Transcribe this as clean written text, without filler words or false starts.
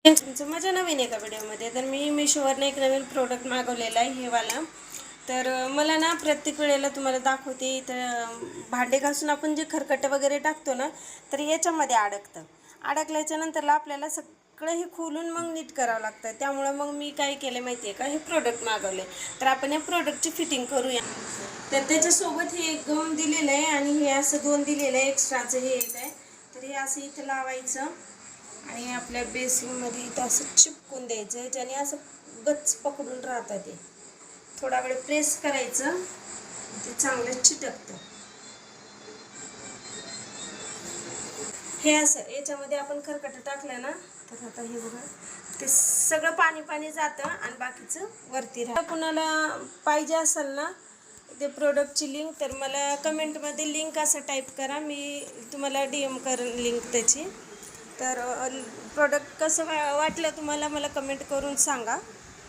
तुमचं माझ्या नवीन एका व्हिडिओमध्ये. तर मी मिशोवरनं एक नवीन प्रोडक्ट मागवलेला आहे, हे वाला. तर मला ना प्रत्येक वेळेला तुम्हाला दाखवते, तर भांडे घासून आपण जे खरकटे वगैरे टाकतो ना, तर याच्यामध्ये अडकतं. अडकल्याच्या नंतरला आपल्याला सगळं हे खोलून मग नीट करावं लागतं. त्यामुळं मग मी काय केलं माहिती आहे का, हे प्रोडक्ट मागवले. तर आपण या प्रोडक्टची फिटिंग करूया. तर त्याच्यासोबत हे एक गम दिलेलं आहे आणि हे असं 2 दिलेलं आहे, एक्स्ट्राचं हे एक आहे. तर हे असं इथं लावायचं आणि आपल्या बेसिनमध्ये इथं असं चिपकून द्यायचं, ज्याने असं गच्च पकडून राहतं. ते थोडा वेळ प्रेस करायचं, ते चांगलं चिटकतं. हे असं याच्यामध्ये आपण खरकटं टाकलं ना, तर आता हे बघा, ते सगळं पाणी पाणी जातं आणि बाकीचं वरती राहतं. कुणाला पाहिजे असेल ना ते प्रोडक्टची लिंक, तर मला कमेंटमध्ये लिंक असं टाईप करा, मी तुम्हाला DM करेन लिंक त्याची. तर प्रोडक्ट कसं वाटलं तुम्हाला मला कमेंट करून सांगा.